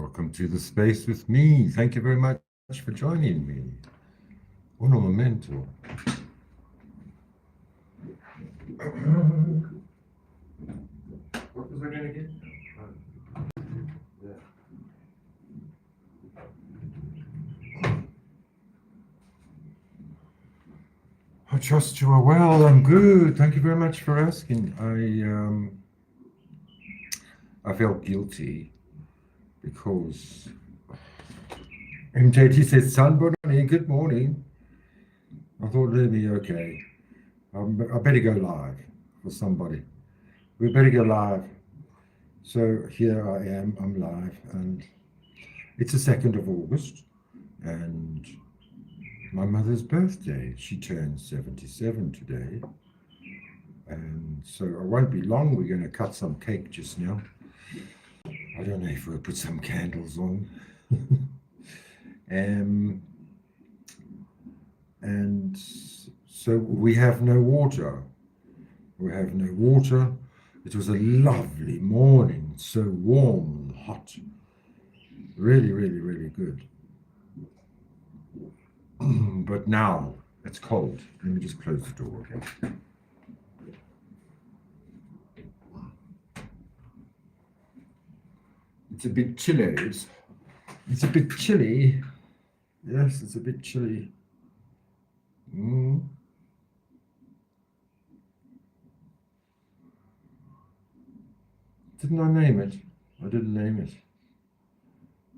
Welcome to the space with me. Thank you very much for joining me. Uno momento. What was I going to get? I trust you are well. I'm good. Thank you very much for asking. I felt guilty because MJT says, "Sunburn, good morning." I thought, let me, okay. I better go live for somebody. We better go live. So here I am, I'm live, and it's the 2nd of August, and my mother's birthday. She turns 77 today. And so I won't be long. We're going to cut some cake just now. I don't know if we'll put some candles on. And so we have no water. We have no water. It was a lovely morning, so warm and hot. Really, really, really good. But now it's cold. Let me just close the door, okay? It's a bit chilly. It's a bit chilly. Yes, it's a bit chilly. Didn't I name it? I didn't name it.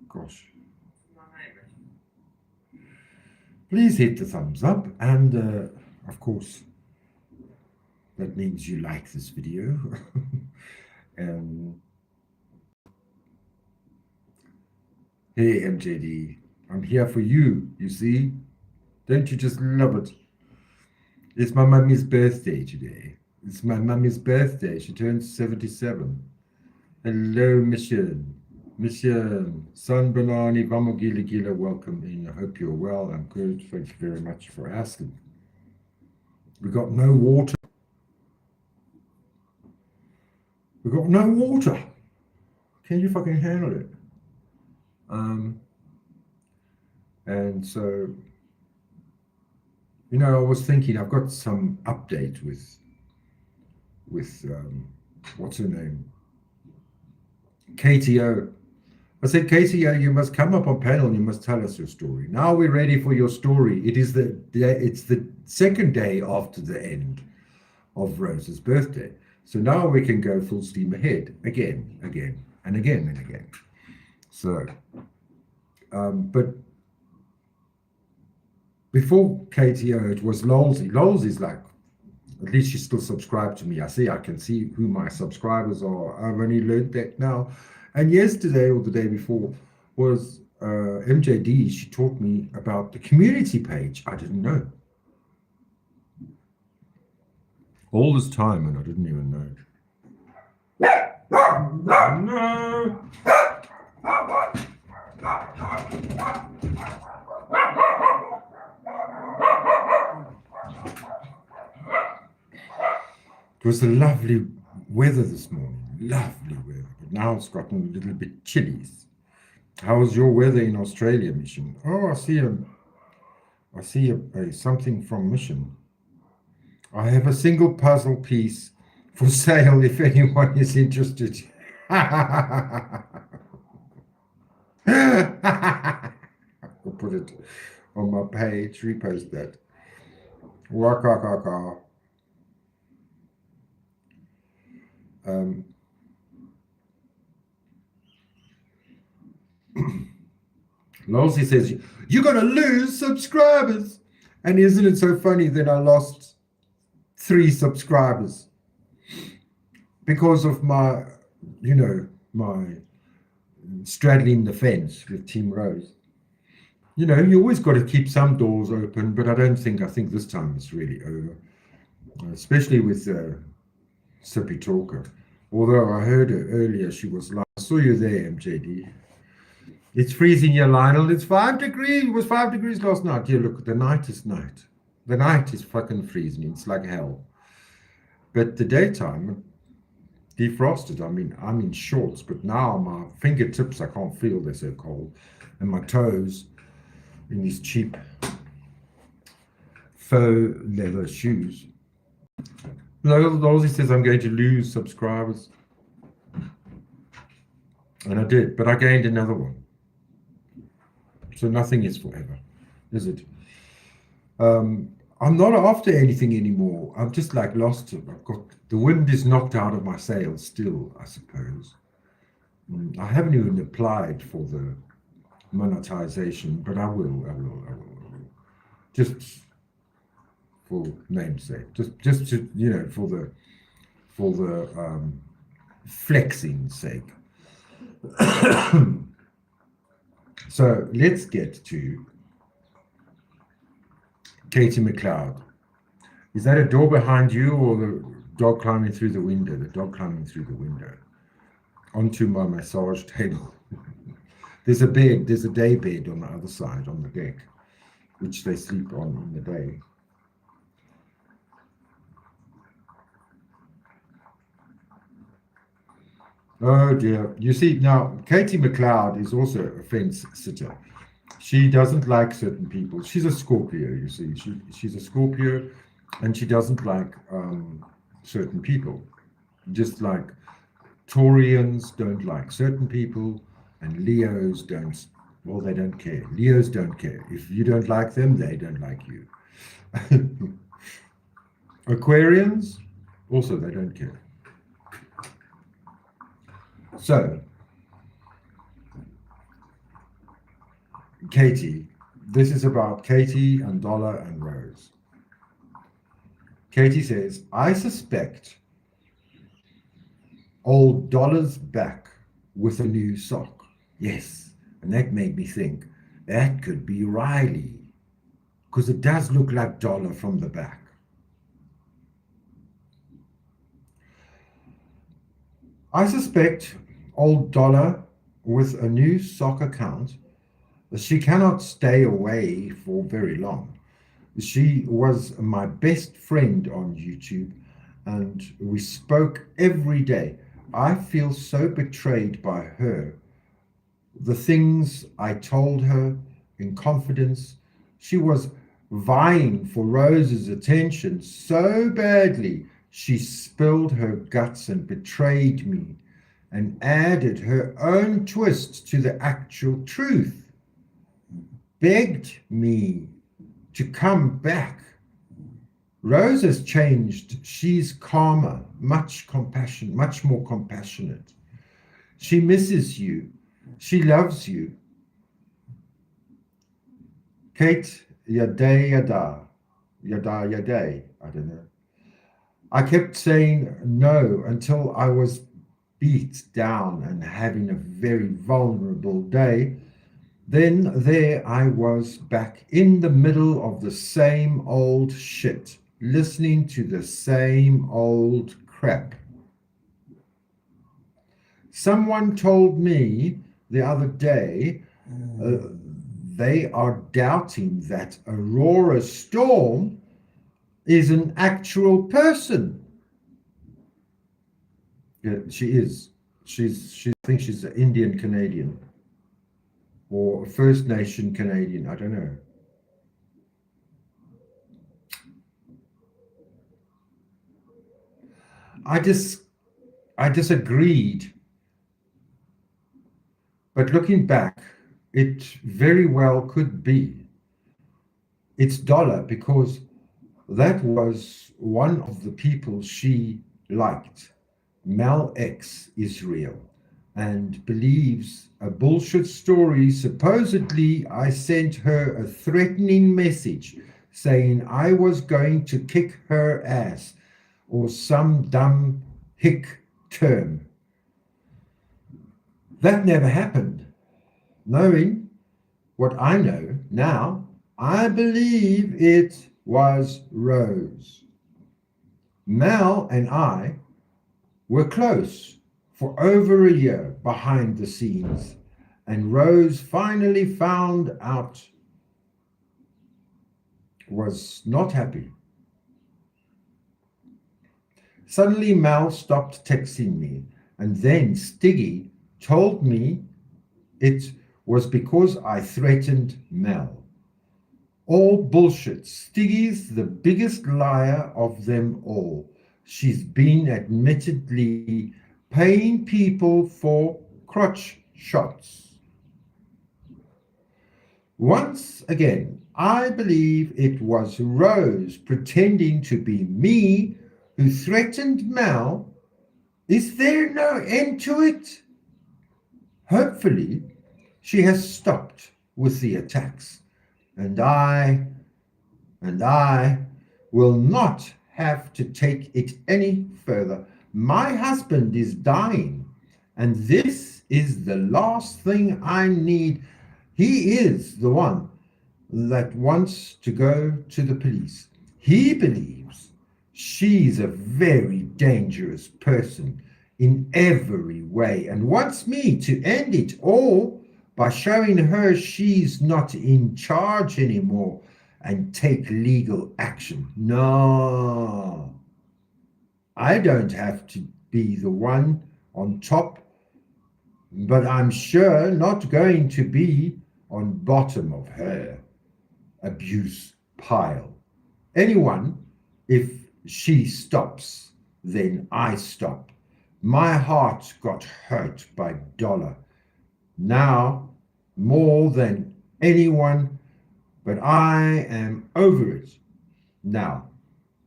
Gosh. Please hit the thumbs up, and of course, that means you like this video. Hey MJD, I'm here for you, you see? Don't you just love it? It's my mummy's birthday today. It's my mummy's birthday. She turns 77. Hello, Mission. Mission. San Banani, Vamo Gila Gila, welcome in. I hope you're well. I'm good. Thank you very much for asking. We got no water. We got no water. Can you fucking handle it? And so, you know, I was thinking I've got some update with what's her name? KTO. I said, KTO, you must come up on panel and you must tell us your story. Now we're ready for your story. It's the second day after the end of Rose's birthday. So now we can go full steam ahead again, and again. So, but before KTO, it was Lolsey. Lolsey's like, at least she's still subscribed to me. I can see who my subscribers are. I've only learned that now. And yesterday or the day before was MJD. She taught me about the community page. I didn't know. All this time, and I didn't even know. No. It was a lovely weather this morning, lovely weather, but now it's gotten a little bit chilly. How was your weather in Australia, Mission? Oh, I see something from Mission. I have a single puzzle piece for sale if anyone is interested. I'll put it on my page, repost that. Waka. Lolsey says, you're going to lose subscribers. And isn't it so funny that I lost 3 subscribers because of my straddling the fence with Team Rose. You know, you always got to keep some doors open, but I think this time it's really over, especially with Sippy Talker. Although I heard her earlier, she was like, I saw you there, MJD. It's freezing here, Lionel. It's 5 degrees. It was 5 degrees last night. Yeah, look, the night is night. The night is fucking freezing. It's like hell. But the daytime, defrosted. I mean, I'm in shorts, but now my fingertips, I can't feel, they're so cold. And my toes in these cheap faux leather shoes. Ozzy says I'm going to lose subscribers. And I did, but I gained another one. So nothing is forever, is it? I'm not after anything anymore. I'm just like lost. I've got the wind is knocked out of my sails still, I suppose. I haven't even applied for the monetization, but I will. Just for namesake, just to for the flexing sake. So let's get to Katie McLeod. Is that a door behind you or the dog climbing through the window? The dog climbing through the window onto my massage table. There's a bed, there's a day bed on the other side on the deck, which they sleep on in the day. Oh dear. You see, now Katie McLeod is also a fence sitter. She doesn't like certain people. She's a Scorpio, you see. She's a Scorpio and she doesn't like certain people. Just like Taurians don't like certain people and Leos don't, well, they don't care. Leos don't care. If you don't like them, they don't like you. Aquarians, also, they don't care. So, Katie, this is about Katie and Dollar and Rose. Katie says, I suspect old Dollar's back with a new sock. Yes, and that made me think that could be Riley, because it does look like Dollar from the back. I suspect old Dollar with a new sock account. She cannot stay away for very long. She was my best friend on YouTube and we spoke every day. I feel so betrayed by her. The things I told her in confidence, she was vying for Rose's attention so badly. She spilled her guts and betrayed me and added her own twist to the actual truth. Begged me to come back. Rose has changed. She's calmer, much more compassionate. She misses you. She loves you. Kate, yada, I don't know. I kept saying no until I was beat down and having a very vulnerable day. Then there I was back in the middle of the same old shit, listening to the same old crap. Someone told me the other day they are doubting that Aurora Storm is an actual person. Yeah, she is. I think she's an Indian Canadian or First Nation Canadian. I don't know. I disagreed. But looking back, it very well could be. It's Dollar because that was one of the people she liked. Mel X is real and believes a bullshit story. Supposedly, I sent her a threatening message saying I was going to kick her ass or some dumb hick term. That never happened. Knowing what I know now, I believe it was Rose. Mel and I were close for over a year behind the scenes, and Rose finally found out was not happy. Suddenly, Mel stopped texting me, and then Stiggy told me it was because I threatened Mel. All bullshit. Stiggy's the biggest liar of them all. She's been admittedly paying people for crotch shots. Once again, I believe it was Rose pretending to be me who threatened Mel. Is there no end to it? Hopefully, she has stopped with the attacks, and I will not have to take it any further. My husband is dying, and this is the last thing I need. He is the one that wants to go to the police. He believes she's a very dangerous person in every way and wants me to end it all by showing her she's not in charge anymore and take legal action. No, I don't have to be the one on top, but I'm sure not going to be on bottom of her abuse pile. Anyone, if she stops, then I stop. My heart got hurt by Dollar. Now, more than anyone, but I am over it. Now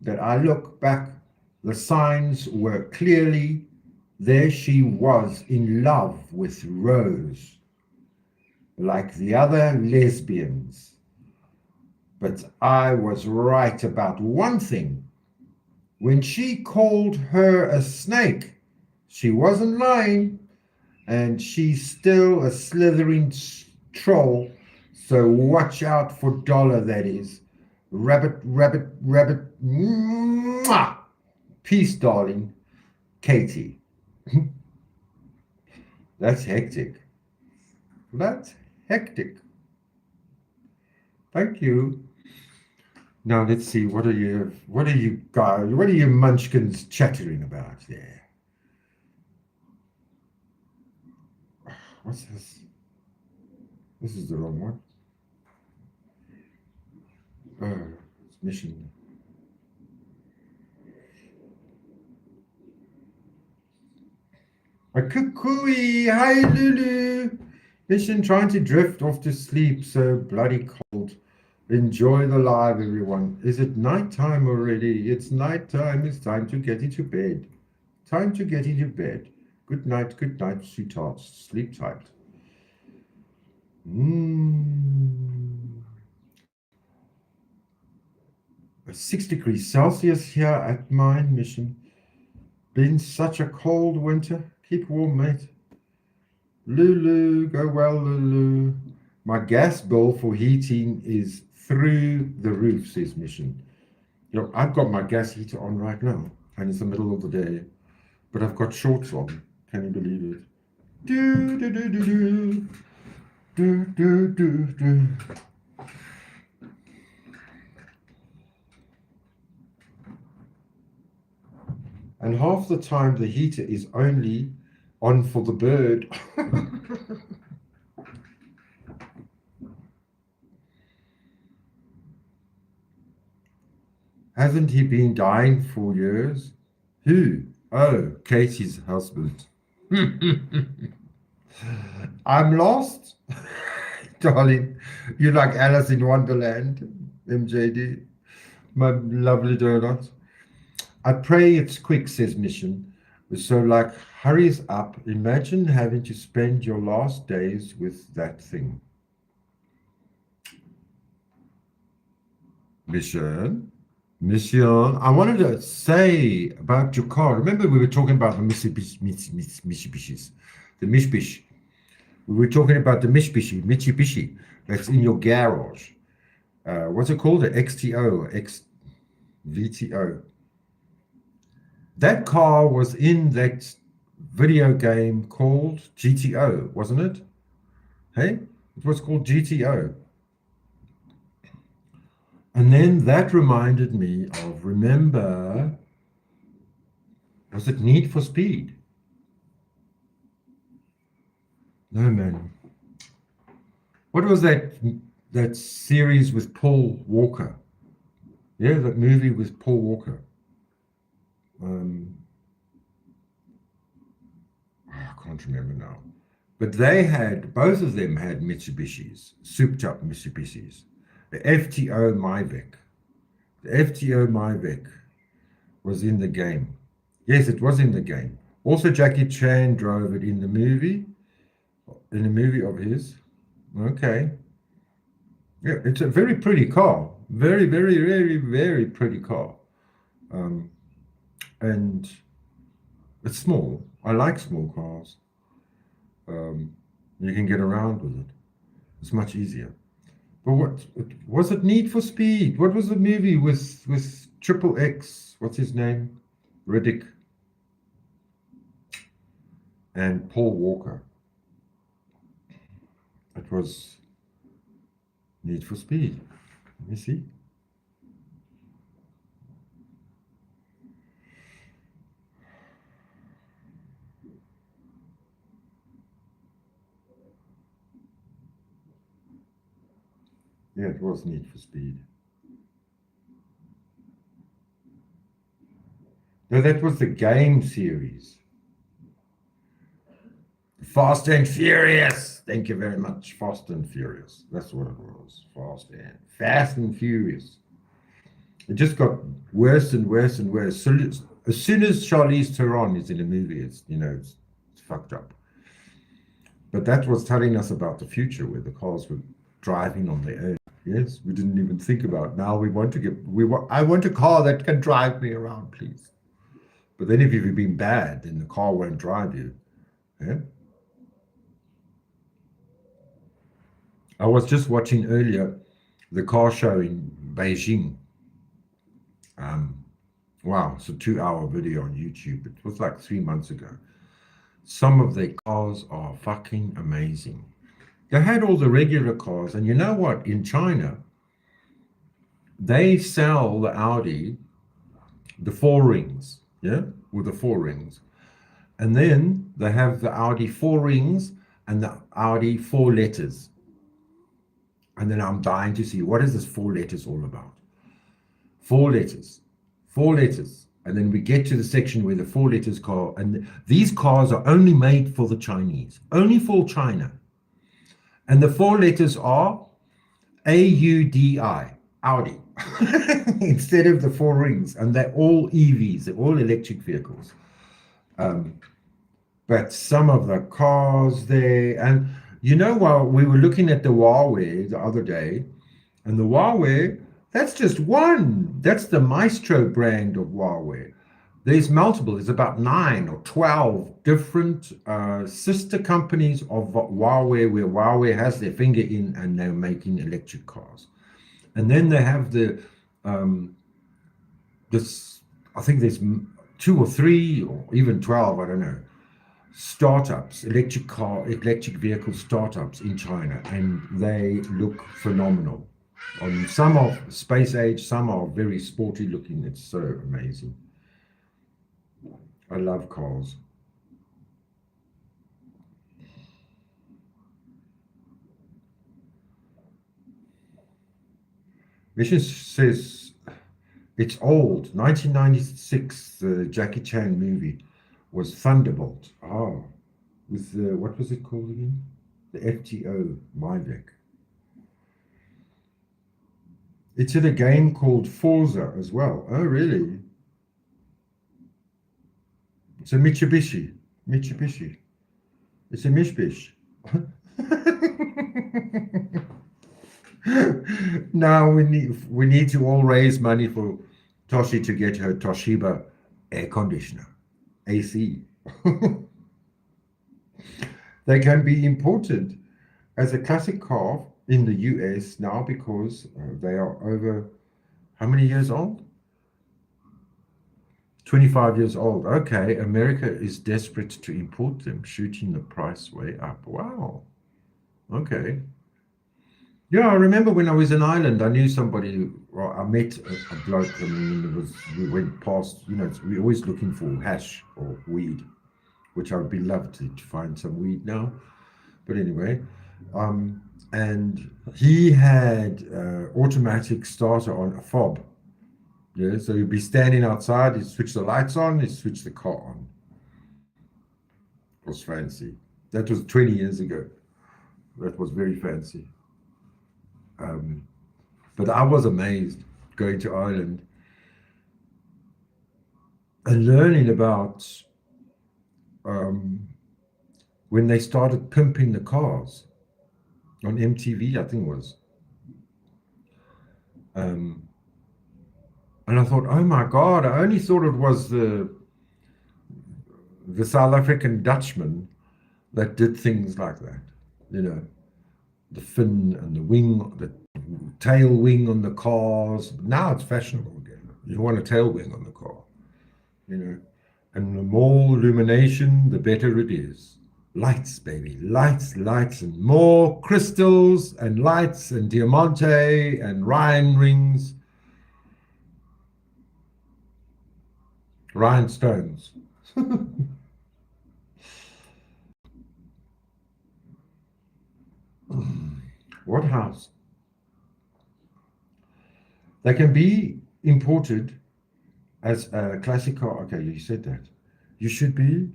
that I look back, the signs were clearly there. She was in love with Rose, like the other lesbians. But I was right about one thing. When she called her a snake, she wasn't lying, and she's still a slithering troll. So watch out for Dollar, that is. Rabbit, rabbit, rabbit. Mwah! Peace, darling. Katie. That's hectic. That's hectic. Thank you. Now let's see. What are you guys? What are you munchkins chattering about there? What's this? This is the wrong one. Oh, it's mission. A cuckooey, hi Lulu. Mission trying to drift off to sleep, so bloody cold. Enjoy the live, everyone. Is it night time already? It's night time. It's time to get into bed. Time to get into bed. Good night, sweethearts. Sleep tight. Mm. 6 degrees Celsius here at mine mission. Been such a cold winter. Keep warm, mate. Lulu, go well, Lulu. My gas bill for heating is through the roof, says Mission. You know, I've got my gas heater on right now, and it's the middle of the day, but I've got shorts on. Can you believe it? Do, do, do, do, do. Do, do, do, do. And half the time the heater is only on for the bird. Hasn't he been dying for years? Who? Oh, Katie's husband. I'm lost. Darling, you're like Alice in Wonderland, MJD, my lovely donut. I pray it's quick, says Mission. So, like, hurries up. Imagine having to spend your last days with that thing. Mission, I wanted to say about your car. Remember, we were talking about the Mitsubishis, the Mitsubishi. We were talking about the Mitsubishi that's in your garage. What's it called? The XTO, XVTO. That car was in that video game called GTO, wasn't it? Hey, it was called GTO. And then that reminded me of, remember Was it Need for Speed? No, man. What was that series with Paul Walker? Yeah, that movie with Paul Walker. I can't remember now. But both of them had Mitsubishis, souped up Mitsubishis. The FTO Mavic. The FTO Mavic was in the game. Yes, it was in the game. Also, Jackie Chan drove it in the movie of his. Okay. Yeah, it's a very pretty car. Very, very, very, very pretty car. And it's small. I like small cars. You can get around with it. It's much easier. But what was it? Need for Speed? What was the movie with Triple X? What's his name? Riddick and Paul Walker. It was Need for Speed. Let me see. Yeah, it was Need for Speed. No, that was the game series. Fast and Furious. Thank you very much. Fast and Furious. That's what it was. Fast and Furious. It just got worse and worse and worse. So as soon as Charlize Theron is in a movie, it's fucked up. But that was telling us about the future where the cars were driving on their own. Yes, we didn't even think about. Now I want a car that can drive me around, please. But then if you've been bad, then the car won't drive you. Yeah? I was just watching earlier the car show in Beijing. Wow, it's a 2-hour video on YouTube. It was like 3 months ago. Some of their cars are fucking amazing. They had all the regular cars, and you know what? In China, they sell the Audi, the 4 rings, yeah, with the 4 rings. And then they have the Audi 4 rings and the Audi 4 letters. And then I'm dying to see, what is this 4 letters all about? 4 letters. 4 letters. And then we get to the section where the 4 letters car, and these cars are only made for the Chinese, only for China. And the 4 letters are AUDI, Audi, instead of the 4 rings. And they're all EVs, they're all electric vehicles. But some of the cars there, and while we were looking at the Huawei the other day, and the Huawei, that's just one. That's the Maestro brand of Huawei. There's multiple. There's about 9 or 12 different sister companies of Huawei, where Huawei has their finger in, and they're making electric cars. And then they have I think there's 2 or 3 or even 12, I don't know, startups, electric vehicle startups in China, and they look phenomenal. Some are space age, some are very sporty looking. It's so amazing. I love cars. Mission says it's old. 1996, the Jackie Chan movie was Thunderbolt. With what was it called again? The FTO Mavic. It's in a game called Forza as well. Oh, really? It's a Mitsubishi. It's a Mishbish. Now we need to all raise money for Toshi to get her Toshiba air conditioner, AC. They can be imported as a classic car in the US now because they are over how many years old? 25 years old. Okay, America is desperate to import them, shooting the price way up. Wow. Okay. Yeah, I remember when I was in Ireland, I knew somebody, or I met a bloke. I mean, we went past, we're always looking for hash or weed, which I would be loved to find some weed now. But anyway, and he had automatic starter on a fob. Yeah, so he'd be standing outside, he'd switch the lights on, he'd switch the car on. It was fancy. That was 20 years ago. That was very fancy. Um, but I was amazed going to Ireland and learning about um, when they started pimping the cars on MTV, I think it was. Um, and I thought, oh my God, I only thought it was the South African Dutchman that did things like that. You know, the fin and the wing, the tail wing on the cars. Now it's fashionable again. You want a tail wing on the car, you know. And the more illumination, the better it is. Lights, baby, lights, lights, and more crystals and lights and diamante and Ryan rings, rhinestones. What house? They can be imported as a classic car. Okay, you said that. You should be.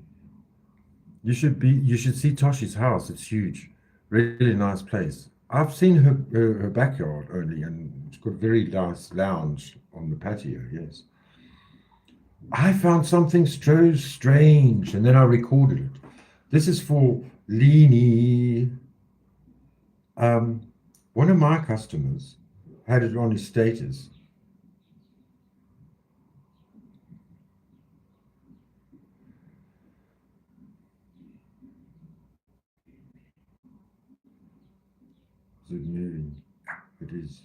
You should see Toshi's house. It's huge. Really nice place. I've seen her backyard only, and it's got a very nice lounge on the patio. Yes. I found something so strange, and then I recorded it. This is for Lini. One of my customers had it on his status. Is it moving? It is.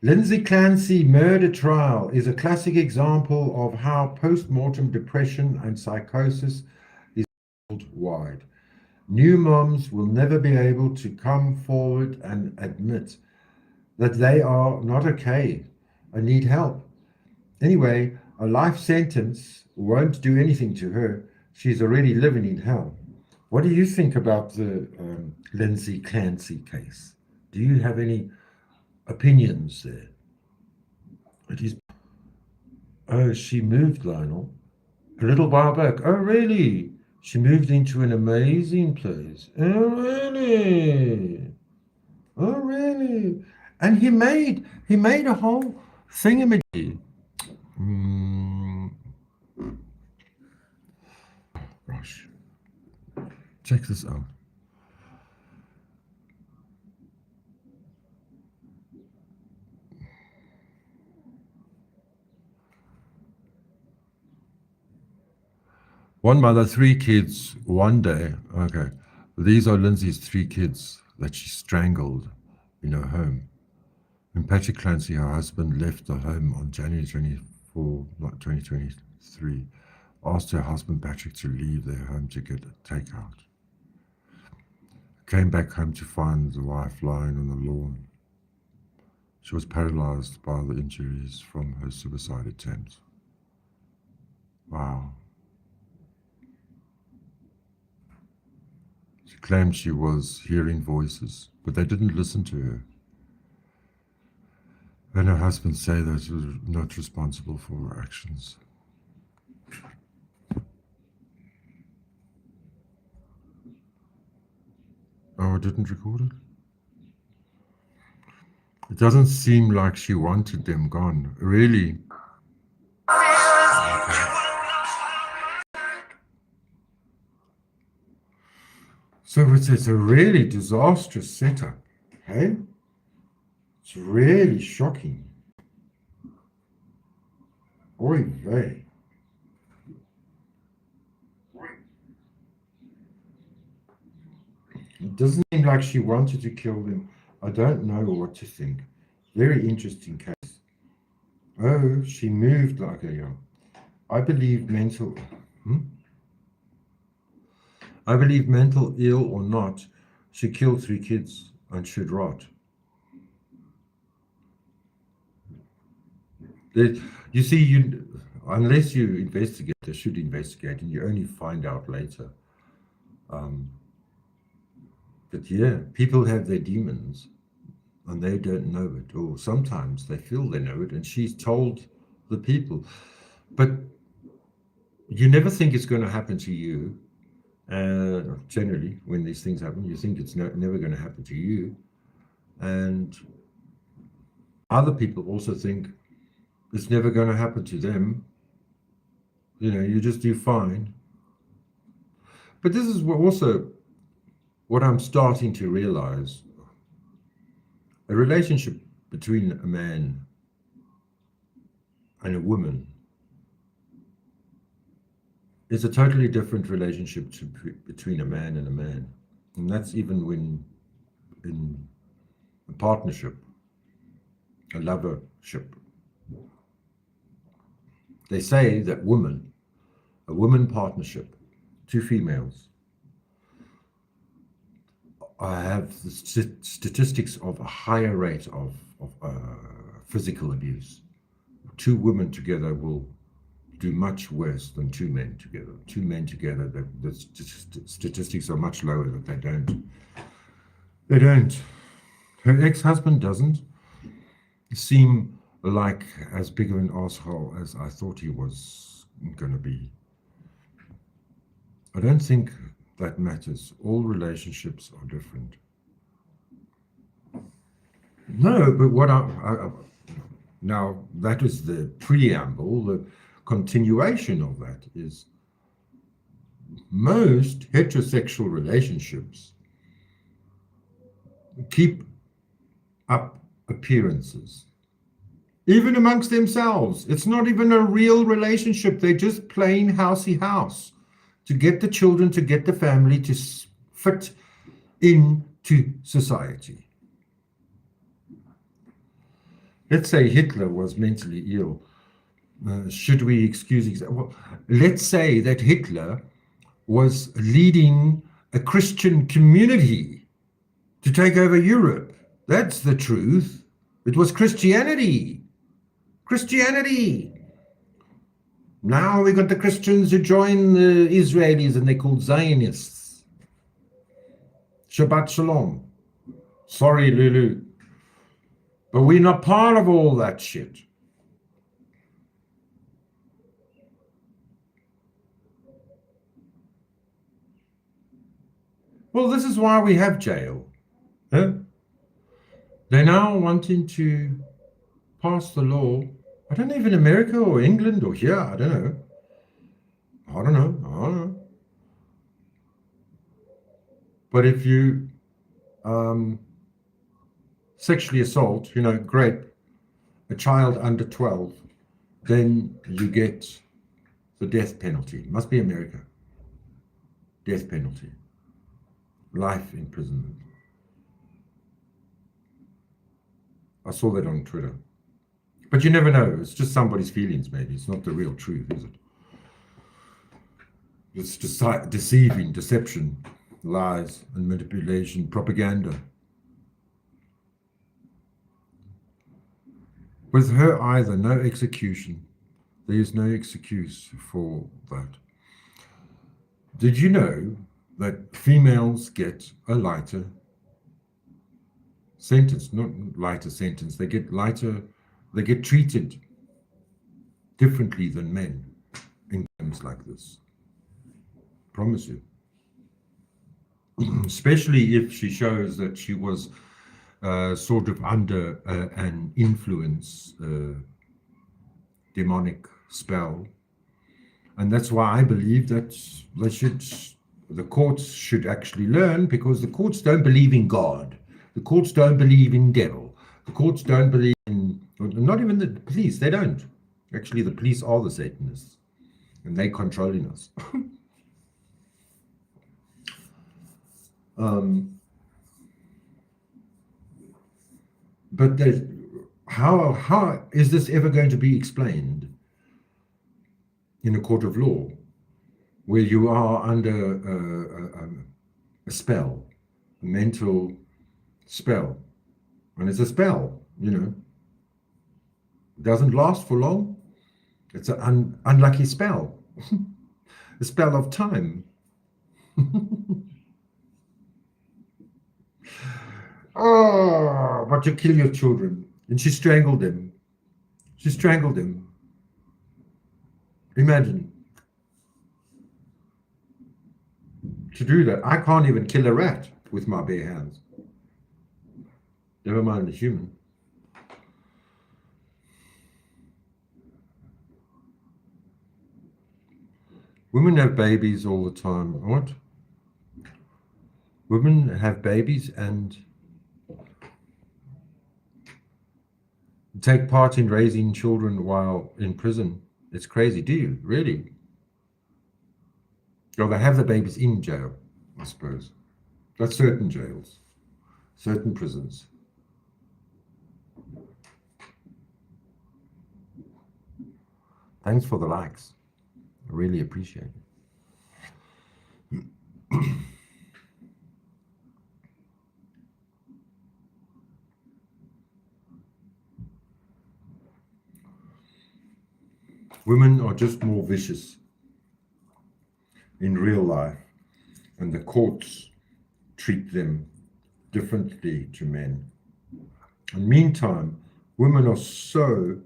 Lindsay Clancy murder trial is a classic example of how post-mortem depression and psychosis is worldwide. New moms will never be able to come forward and admit that they are not okay and need help. Anyway, a life sentence won't do anything to her. She's already living in hell. What do you think about the Lindsay Clancy case? Do you have any opinions there? It is. Oh, she moved, Lionel, a little while back. Oh, really? She moved into an amazing place. Oh, really? Oh, really? And he made a whole thingamajig. Mm, gosh, check this out. One mother, three kids, one day. Okay. These are Lindsay's three kids that she strangled in her home. When Patrick Clancy, her husband, left the home on January 24, 2023, asked her husband Patrick to leave their home to get a takeout. Came back home to find the wife lying on the lawn. She was paralyzed by the injuries from her suicide attempt. Wow. She claimed she was hearing voices, but they didn't listen to her. And her husband said that she was not responsible for her actions. Oh, I didn't record it? It doesn't seem like she wanted them gone. Really? So it's a really disastrous setup, hey? It's really shocking. Oy vey. It doesn't seem like she wanted to kill them. I don't know what to think. Very interesting case. Oh, she moved like a young. I believe mental. Hmm? I believe mental ill or not, she killed three kids. and should rot. You see, unless you investigate, or should investigate, and you only find out later. But yeah, people have their demons and they don't know it, or sometimes they feel they know it, and she's told the people. But you never think it's going to happen to you. Generally, when these things happen, you think it's never going to happen to you. And other people also think it's never going to happen to them. You just do fine. But this is also what I'm starting to realize. A relationship between a man and a woman is a totally different relationship between a man and a man. And that's even when in a partnership, a lovership. They say that a woman partnership, two females, have the statistics of a higher rate of physical abuse. Two women together will do much worse than two men together. Two men together, the statistics are much lower that they don't. Her ex-husband doesn't seem like as big of an asshole as I thought he was going to be. I don't think that matters. All relationships are different. No, but what now that is the preamble. The continuation of that is most heterosexual relationships keep up appearances, even amongst themselves. It's not even a real relationship. They're just plain housey house to get the children, to get the family to fit into society. Let's say Hitler was mentally ill. Should we excuse? Well, let's say that Hitler was leading a Christian community to take over Europe. That's the truth. It was Christianity. Christianity. Now we got the Christians who join the Israelis and they're called Zionists. Shabbat Shalom. Sorry, Lulu. But we're not part of all that shit. Well, this is why we have jail. Huh? They're now wanting to pass the law. I don't know if in America or England or here, I don't know. But if you sexually assault, rape a child under 12, then you get the death penalty. It must be America. Death penalty. Life imprisonment. I saw that on Twitter. But you never know. It's just somebody's feelings, maybe. It's not the real truth, is it? It's just deceiving, deception, lies, and manipulation, propaganda. With her either, no execution. There is no excuse for that. Did you know that females get a lighter sentence? Not lighter sentence. They get treated differently than men in things like this. Promise you. Especially if she shows that she was sort of under an influence, demonic spell. And that's why I believe that the courts should actually learn, because the courts don't believe in God. The courts don't believe in devil. The courts don't believe in, not even the police, they don't. Actually, the police are the Satanists, and they're controlling us. But how is this ever going to be explained in a court of law, where you are under a spell, a mental spell. And it's a spell, It doesn't last for long. It's an unlucky spell. A spell of time. Oh, but you kill your children. And she strangled them. She strangled them. Imagine. To do that. I can't even kill a rat with my bare hands. Never mind a human. Women have babies all the time. What? Women have babies and take part in raising children while in prison. It's crazy. Do you? Really? Well, they have the babies in jail, I suppose. That's certain jails, certain prisons. Thanks for the likes. I really appreciate it. Women are just more vicious in real life, and the courts treat them differently to men. And meantime, women are so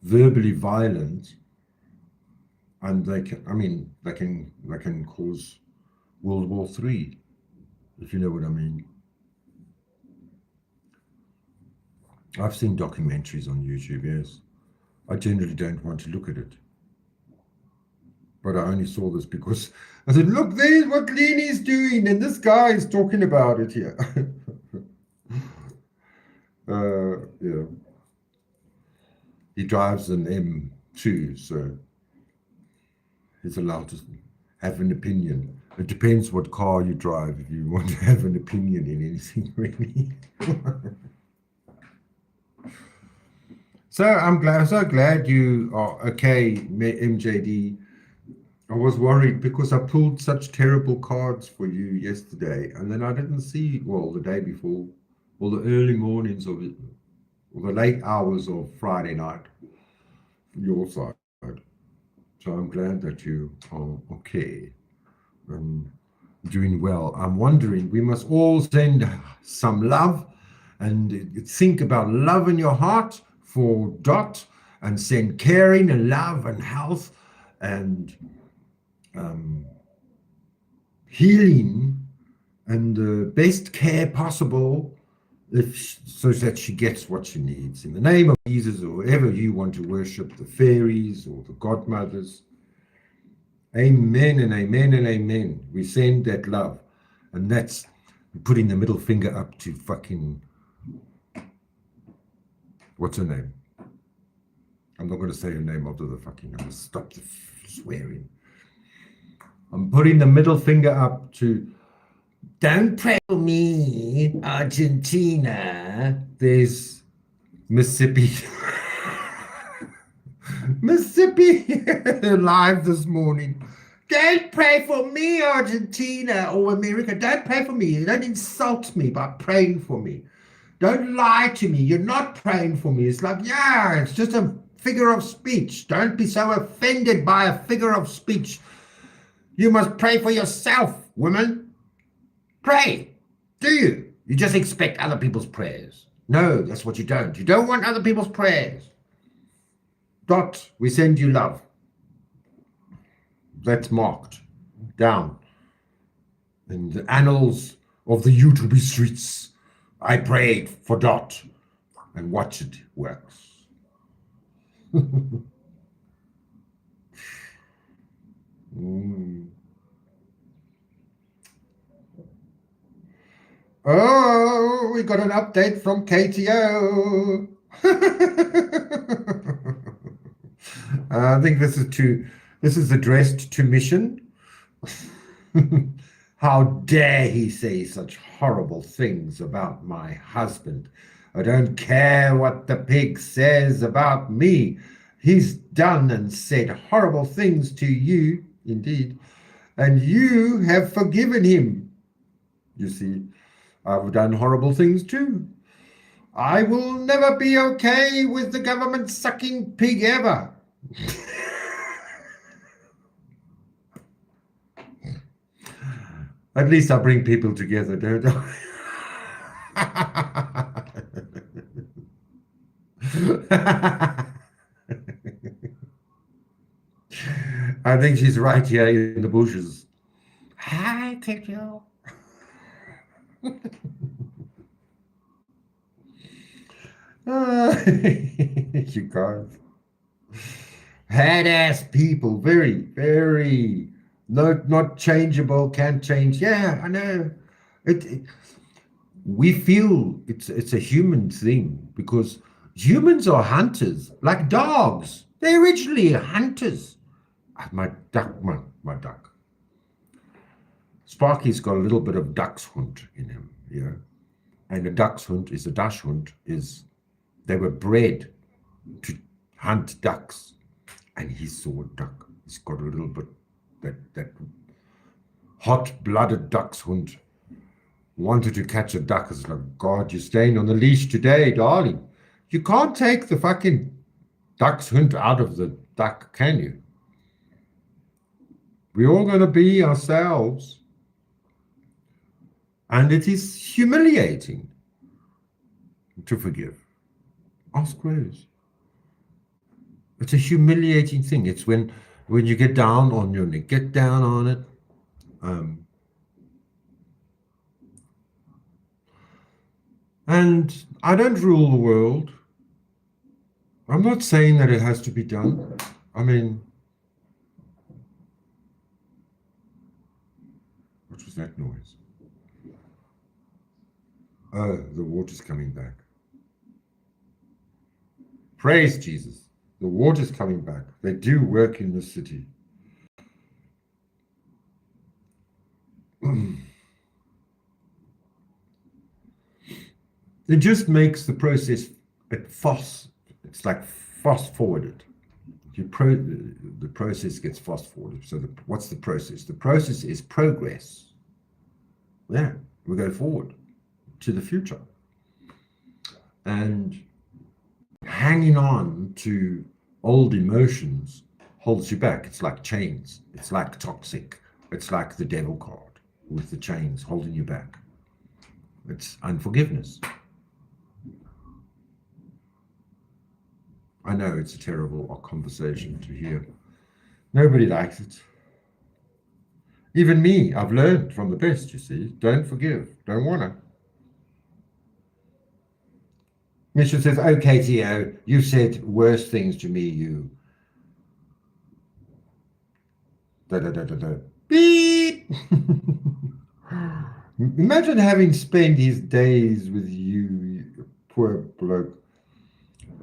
verbally violent, and they can cause World War III, if you know what I mean. I've seen documentaries on YouTube, yes. I generally don't want to look at it. But I only saw this because I said, look, there's what Lenie's doing, and this guy is talking about it here. Yeah. He drives an M2, so he's allowed to have an opinion. It depends what car you drive if you want to have an opinion in anything, really. So I'm so glad you are okay, MJD. I was worried because I pulled such terrible cards for you yesterday, and then I didn't see, well, the day before, or the early mornings of it, or the late hours of Friday night, your side. So I'm glad that you are okay, doing well. I'm wondering, we must all send some love and think about love in your heart for Dot, and send caring and love and health and healing and the best care possible, so that she gets what she needs. In the name of Jesus, or whoever you want to worship, the fairies or the godmothers. Amen and amen and amen. We send that love. And that's putting the middle finger up to fucking, what's her name? I'm not going to say her name after the fucking, I'm going to stop the swearing. I'm putting the middle finger up to, don't pray for me, Argentina. There's Mississippi. Mississippi live this morning. Don't pray for me, Argentina or America. Don't pray for me. Don't insult me by praying for me. Don't lie to me. You're not praying for me. It's like, yeah, it's just a figure of speech. Don't be so offended by a figure of speech. You must pray for yourself, women. Pray. Do you? You just expect other people's prayers. No, that's what you don't. You don't want other people's prayers. Dot, we send you love. That's marked down in the annals of the YouTube streets. I prayed for Dot, and watch it works. Oh, we got an update from KTO. I think this is addressed to Mission. How dare he say such horrible things about my husband? I don't care what the pig says about me. He's done and said horrible things to you, indeed, and you have forgiven him. You see, I've done horrible things too. I will never be okay with the government sucking pig ever. At least I bring people together, don't I? I think she's right here in the bushes. Hi, Kitty. You guys. Badass people, very, very not changeable, can't change. Yeah, I know. We feel it's a human thing because humans are hunters, like dogs. They're originally hunters. My duck, my duck. Sparky's got a little bit of dachshund in him, yeah. And a dachshund is a dachshund is they were bred to hunt ducks, and he saw a duck. He's got a little bit that hot-blooded dachshund wanted to catch a duck. It's like, God, you're staying on the leash today, darling. You can't take the fucking dachshund out of the duck, can you? We're all going to be ourselves. And it is humiliating to forgive. Ask Rose. It's a humiliating thing. It's when you get down on your neck, get down on it. And I don't rule the world. I'm not saying that it has to be done. I mean, what was that noise? Oh, the water's coming back. Praise Jesus. The water's coming back. They do work in the city. It just makes the process it's like fast forwarded. The process gets fast forwarded. So what's the process? The process is progress. Yeah, we go forward to the future. And hanging on to old emotions holds you back. It's like chains. It's like toxic. It's like the devil card with the chains holding you back. It's unforgiveness. I know it's a terrible conversation to hear. Nobody likes it. Even me, I've learned from the best, you see. Don't forgive. Don't want to. Misha says, oh, KTO, you said worse things to me, you. Da-da-da-da-da. Beep! Imagine having spent his days with you poor bloke.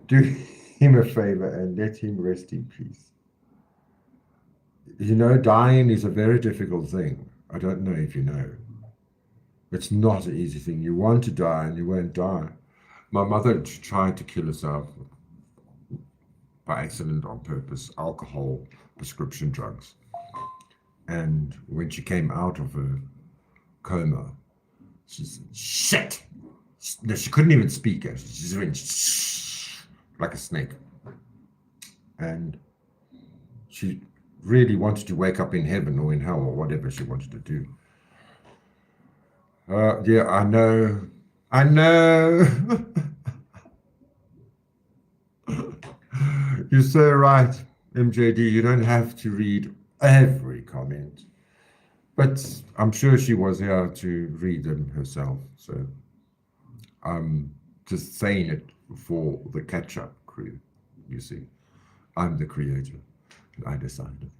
Do him a favor and let him rest in peace. You know, dying is a very difficult thing. I don't know if you know. It's not an easy thing. You want to die and you won't die. My mother tried to kill herself by accident on purpose, alcohol, prescription drugs. And when she came out of her coma, she said, shit! No, she couldn't even speak. She just went like a snake. And she really wanted to wake up in heaven or in hell or whatever she wanted to do. Yeah, I know. You're so right, MJD. You don't have to read every comment. But I'm sure she was here to read them herself. So I'm just saying it for the catch-up crew, you see. I'm the creator. I decided.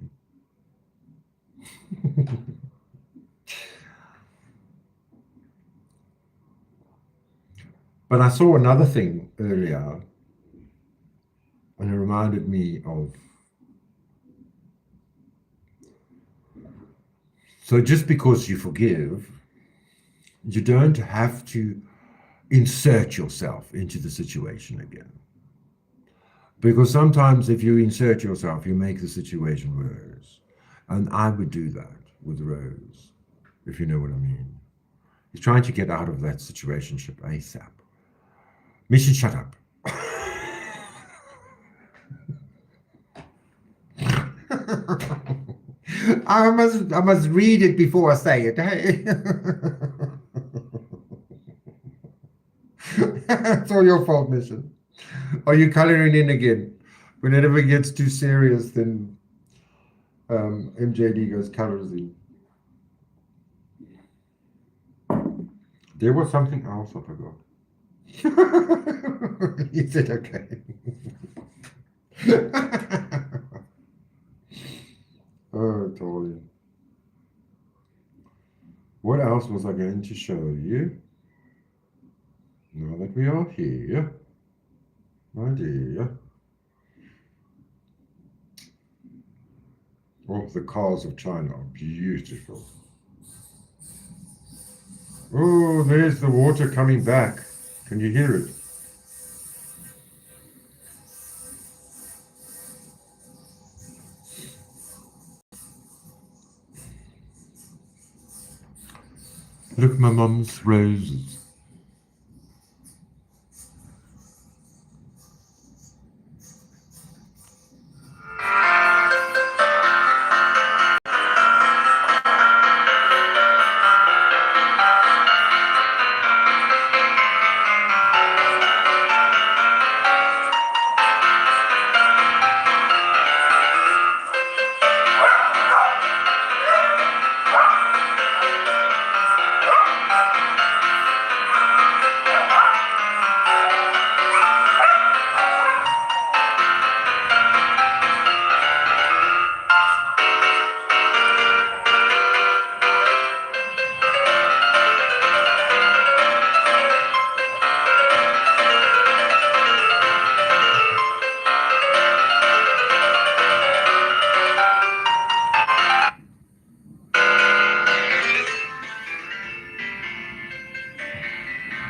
But I saw another thing earlier, and it reminded me of. So just because you forgive, you don't have to insert yourself into the situation again. Because sometimes if you insert yourself, you make the situation worse. And I would do that. with Rose, if you know what I mean. He's trying to get out of that situationship ASAP. Mission, shut up. I must read it before I say it. Hey? It's all your fault, Mission. Are you coloring in again? When it ever gets too serious, then MJD goes colors in. There was something else I forgot. He said okay. Oh, darling. What else was I going to show you? Now that we are here, my dear. Oh, the cars of China are beautiful. Oh, there's the water coming back. Can you hear it? Look, my mum's roses.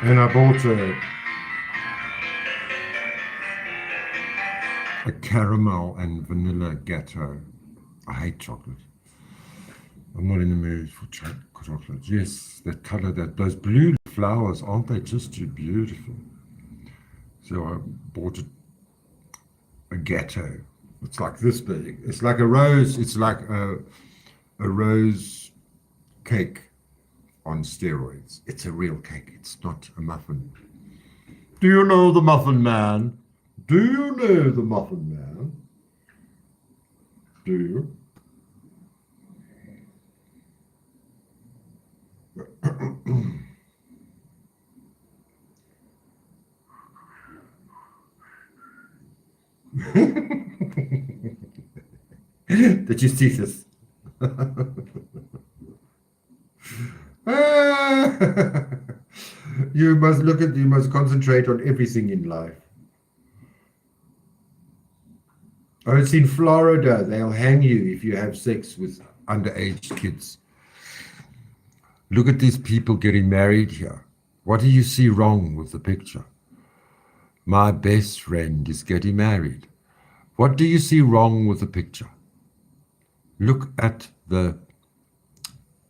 And I bought a caramel and vanilla gatto. I hate chocolate. I'm not in the mood for chocolate. Yes, that color, those blue flowers, aren't they just too beautiful? So I bought a gatto. It's like this big. It's like a rose. It's like a rose cake on steroids. It's a real cake. It's not a muffin. Do you know the Muffin Man? Do you know the Muffin Man? Do you? Did you see this? You must concentrate on everything in life. Oh, it's in Florida. They'll hang you if you have sex with underage kids. Look at these people getting married here. What do you see wrong with the picture? My best friend is getting married. What do you see wrong with the picture? Look at the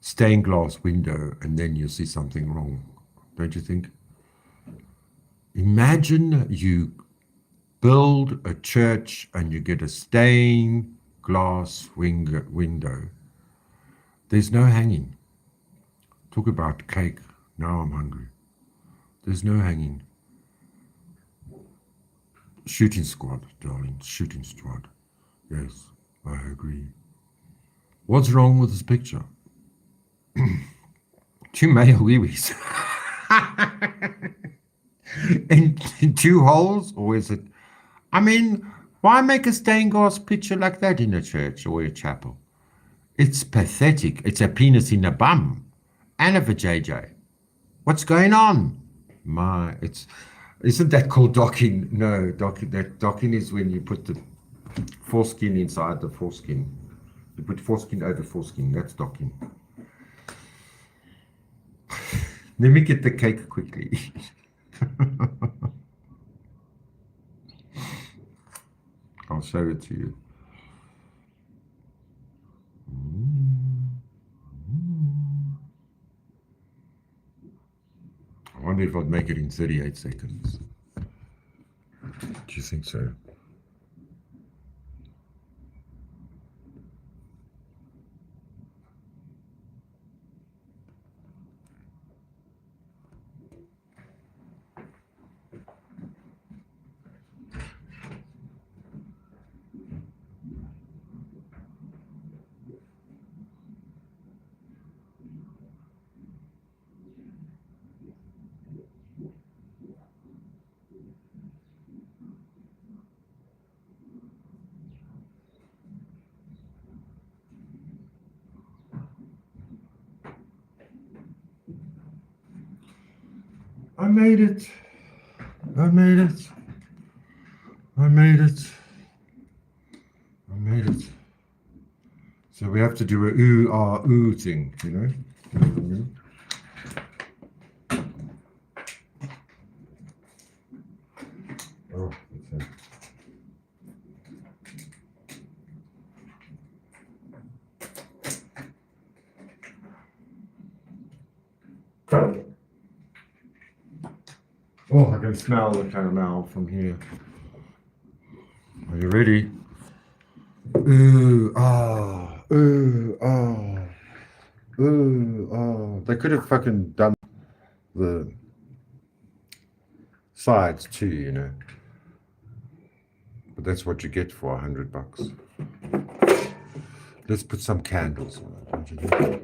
stained glass window and then you see something wrong, don't you think? Imagine you build a church and you get a stained glass window. There's no hanging. Talk about cake. Now I'm hungry. There's no hanging. Shooting squad, darling. Shooting squad. Yes, I agree. What's wrong with this picture? Two male wee-wees. in two holes? Or is it... I mean, why make a stained glass picture like that in a church or a chapel? It's pathetic. It's a penis in a bum. And a vajayjay. What's going on? Isn't that called docking? No, docking is when you put the foreskin inside the foreskin. You put foreskin over foreskin. That's docking. Let me get the cake quickly. I'll show it to you. wonder if I'd make it in 38 seconds. Do you think so? I made it. I made it. I made it. I made it. So we have to do a ooh, ah, ooh thing, you know? You know what I mean? Oh, that's it. Oh, I can smell the caramel from here. Are you ready? Ooh, ah, ooh, ah, ooh, ah. They could have fucking done the sides too, you know. But that's what you get for $100. Let's put some candles on it, don't you think?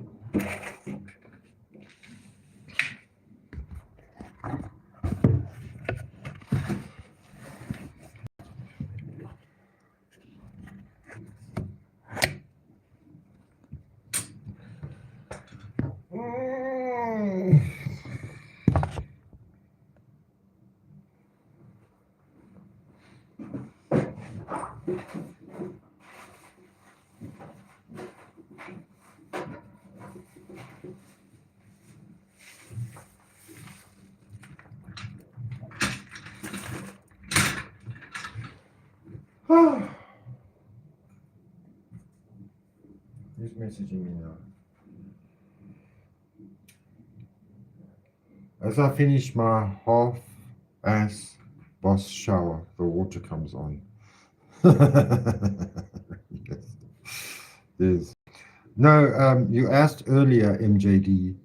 Who's messaging me now? As I finish my half-ass boss shower, the water comes on. Yes. Yes. No, you asked earlier, MJD,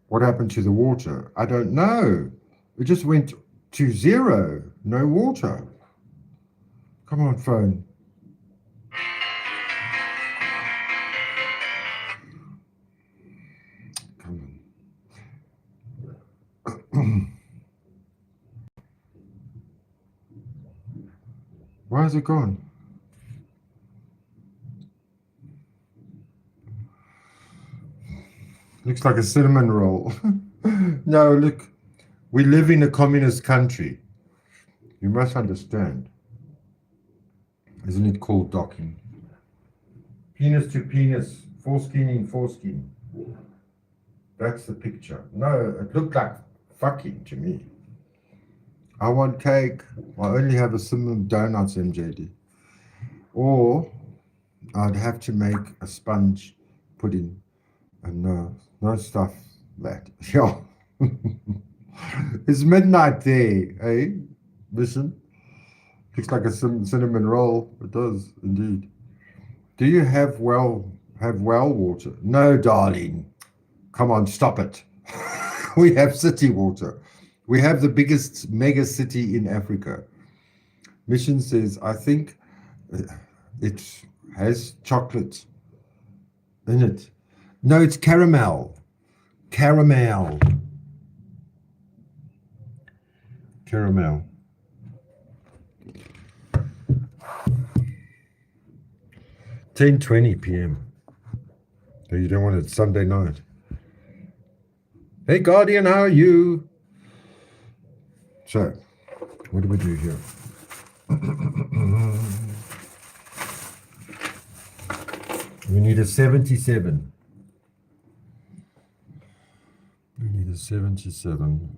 what happened to the water? I don't know. It just went to zero. No water. Come on, phone. Come on. Why is it gone? Looks like a cinnamon roll. No, look, we live in a communist country. You must understand. Isn't it called docking? Penis to penis, foreskin in foreskin. That's the picture. No, it looked like fucking to me. I want cake. I only have a cinnamon donuts, MJD. Or I'd have to make a sponge pudding and no stuff that. Yeah. It's midnight there, eh? Listen. Looks like a cinnamon roll. It does indeed. Do you have well water? No, darling. Come on, stop it. We have city water. We have the biggest mega city in Africa. Mission says, I think it has chocolate in it. No, it's caramel. Caramel. Caramel. 10:20 p.m. Oh, you don't want it Sunday night. Hey, Guardian, how are you? So, what do we do here? We need a 77. We need a 77.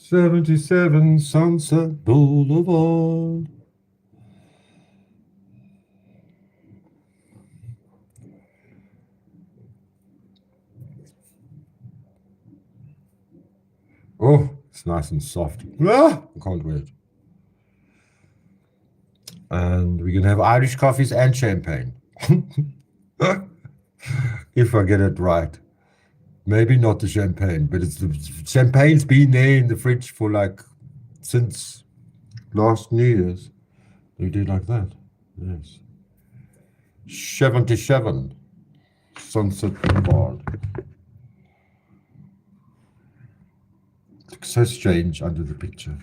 77 Sunset Boulevard. Oh, it's nice and soft. Ah, I can't wait. And we're going to have Irish coffees and champagne. If I get it right. Maybe not the champagne, but it's the champagne's been there in the fridge for like since last New Year's. We do like that. Yes. 77 Sunset Boulevard. Looks so strange under the picture.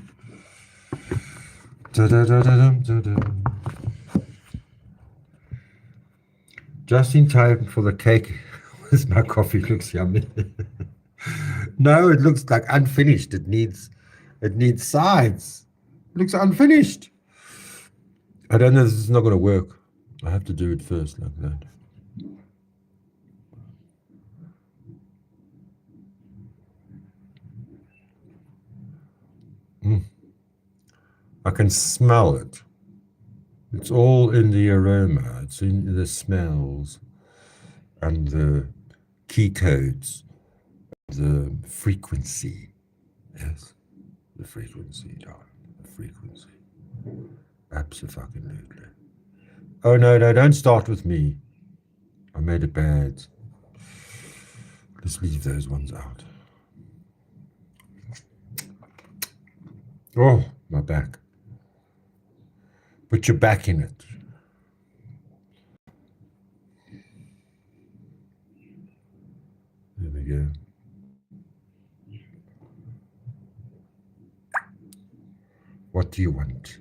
Just in time for the cake. My coffee looks yummy. No, it looks like unfinished. It needs sides. It looks unfinished. I don't know, this is not going to work. I have to do it first like that. I can smell it. It's all in the aroma. It's in the smells and the key codes, the frequency. Yes, the frequency, darling. The frequency. Absolutely. Oh, no, don't start with me. I made it bad. Let's leave those ones out. Oh, my back. Put your back in it. There we go. What do you want?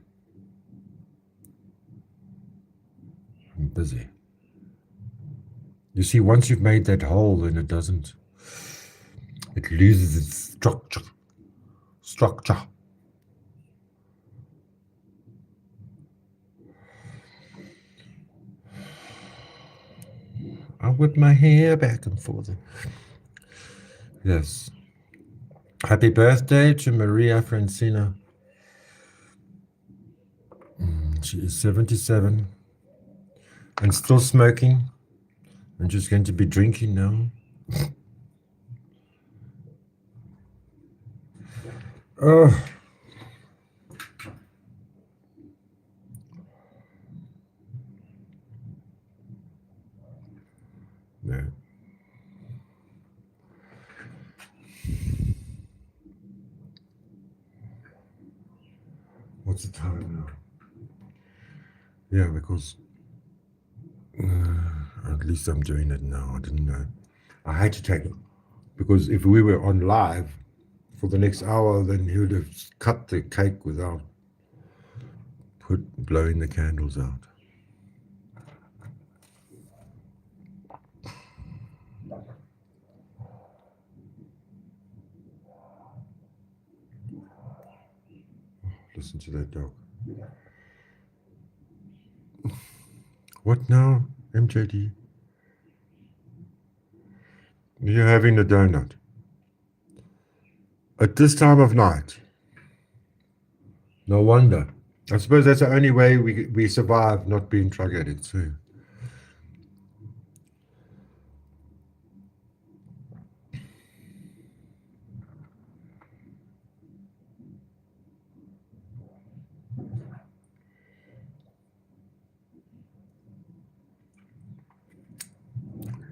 I'm busy. You see, once you've made that hole, then it doesn't. It loses its structure. I whip my hair back and forth. Yes. Happy birthday to Maria Francina. She is 77 and still smoking and just going to be drinking now. Oh. No. What's the time now? Yeah, because at least I'm doing it now. I didn't know. I had to take it because if we were on live for the next hour, then he would have cut the cake without blowing the candles out. Listen to that dog. What now, MJD? You're having a donut. At this time of night. No wonder. I suppose that's the only way we survive not being drug addicts too.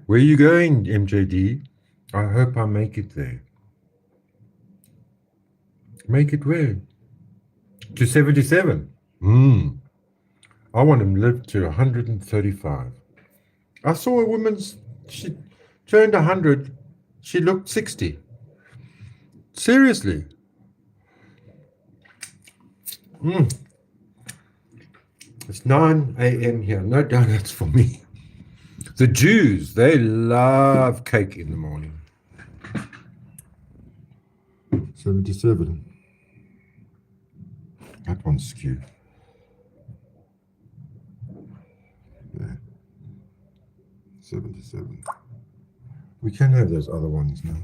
Where are you going, MJD? I hope I make it there. Make it where? To 77? I want to live to 135. I saw a woman, she turned 100, she looked 60. Seriously. It's 9 a.m. here. No donuts for me. The Jews, they love cake in the morning. 77. That one's skewed. Yeah. 77. We can have those other ones now.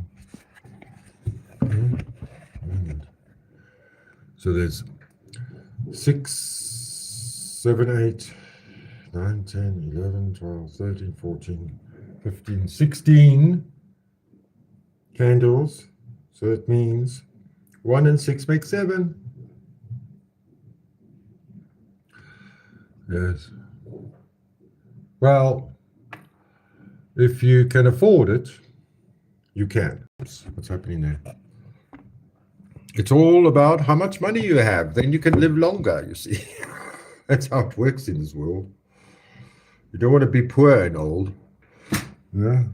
So there's 6, 7, 8, 9, 10, 11, 12, 13, 14, 15, 16 candles. So it means 1 and 6 make 7. Yes. Well, if you can afford it, you can. What's happening there? It's all about how much money you have. Then you can live longer, you see. That's how it works in this world. You don't want to be poor and old. Yeah.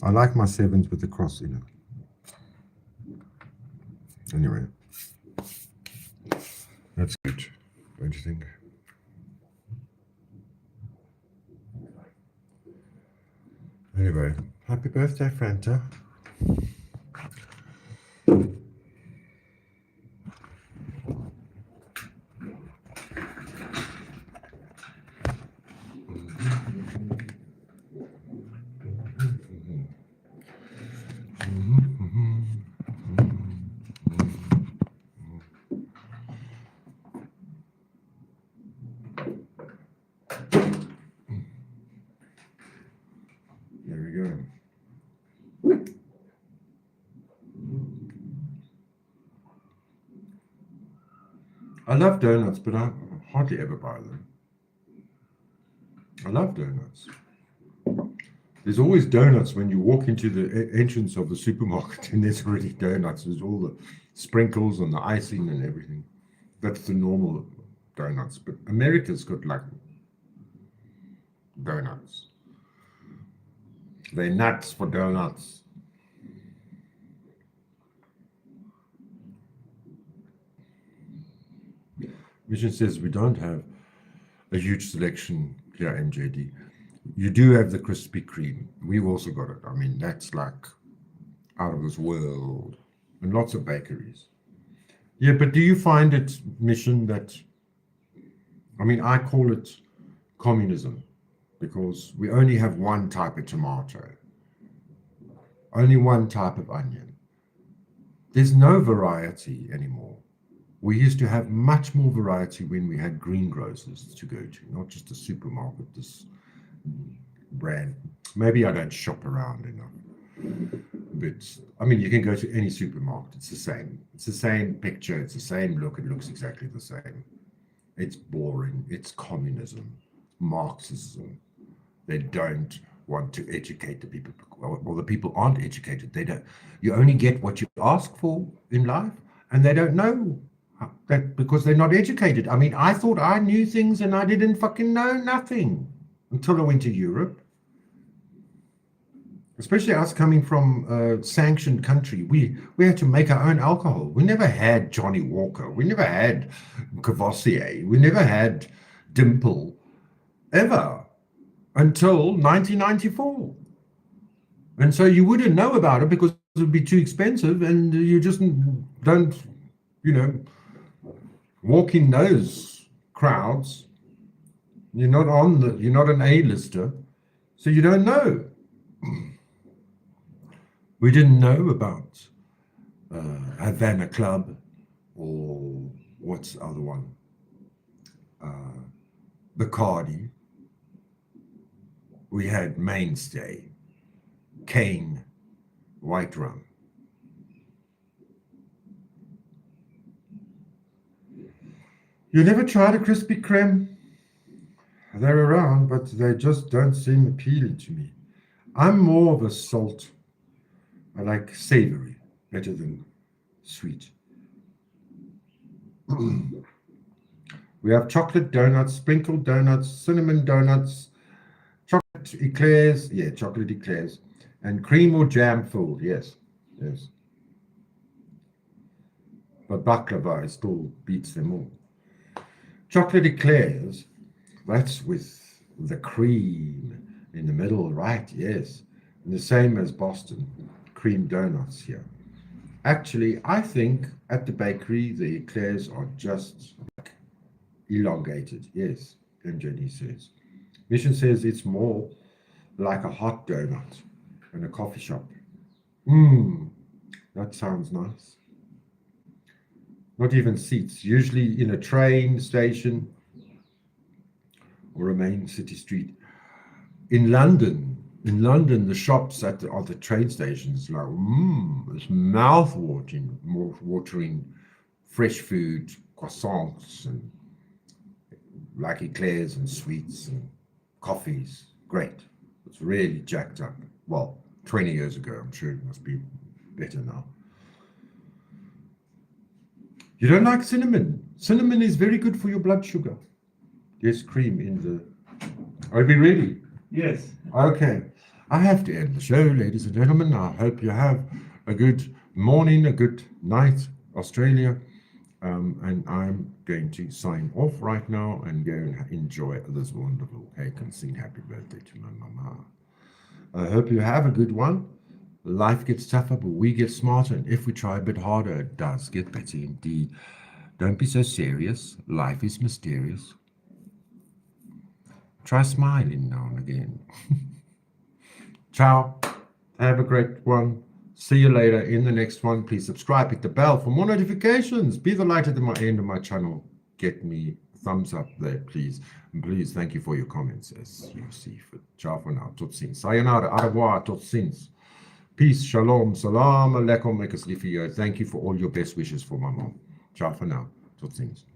I like my 7s with the cross in it. Anyway, that's good, don't you think? Anyway, happy birthday, Franta. There we go. I love donuts, but I hardly ever buy them. I love donuts. There's always donuts when you walk into the entrance of the supermarket, and there's already donuts. There's all the sprinkles and the icing and everything. That's the normal donuts. But America's got like donuts. They're nuts for donuts. Mission says we don't have a huge selection here, MJD. You do have the Krispy Kreme. We've also got it. I mean, that's like out of this world. And lots of bakeries. Yeah, but do you find it, Mission, that, I mean, I call it communism because we only have one type of tomato, only one type of onion. There's no variety anymore. We used to have much more variety when we had greengrocers to go to, not just a supermarket, this brand. Maybe I don't shop around enough. But I mean, you can go to any supermarket. It's the same. It's the same picture. It's the same look. It looks exactly the same. It's boring. It's communism, Marxism. They don't want to educate the people. Well, the people aren't educated. They don't. You only get what you ask for in life, and they don't know that because they're not educated. I mean, I thought I knew things, and I didn't fucking know nothing until I went to Europe. Especially us coming from a sanctioned country, we had to make our own alcohol. We never had Johnny Walker. We never had Cavassier. We never had Dimple, ever, until 1994. And so you wouldn't know about it because it would be too expensive, and you just don't, walk in those crowds. You're not an A-lister, so you don't know. We didn't know about Havana Club or what's the other one? Bacardi. We had Mainstay, Cane, White Rum. You never tried a Krispy Kreme? They're around, but they just don't seem appealing to me. I'm more of a salt. I like savory better than sweet. We have chocolate donuts, sprinkled donuts, cinnamon donuts, chocolate eclairs, chocolate eclairs, and cream or jam filled, yes. But baklava still beats them all. Chocolate eclairs, that's with the cream in the middle, right? Yes. And the same as Boston cream donuts here. Actually, I think at the bakery, the eclairs are just elongated. Yes, MJD says. Mission says it's more like a hot donut in a coffee shop. That sounds nice. Not even seats. Usually in a train station or a main city street. In London, the shops at the train stations, like, it's watering fresh food, croissants and like eclairs and sweets and coffees. Great. It's really jacked up. Well, 20 years ago, I'm sure it must be better now. You don't like cinnamon? Cinnamon is very good for your blood sugar. Yes, cream in the. Are we ready? Yes. Okay. I have to end the show, ladies and gentlemen. I hope you have a good morning, a good night, Australia. And I'm going to sign off right now and go and enjoy this wonderful cake and sing happy birthday to my mama. I hope you have a good one. Life gets tougher, but we get smarter. And if we try a bit harder, it does get better indeed. Don't be so serious. Life is mysterious. Try smiling now and again. Ciao. Have a great one. See you later in the next one. Please subscribe, hit the bell for more notifications. Be the light at the end of my channel. Get me a thumbs up there, please. And please, thank you for your comments, as you see. Ciao for now. Tot ziens. Sayonara. Au revoir. Tot ziens. Peace. Shalom. Salam. Alaikum. Thank you for all your best wishes for my mom. Ciao for now. Tot ziens.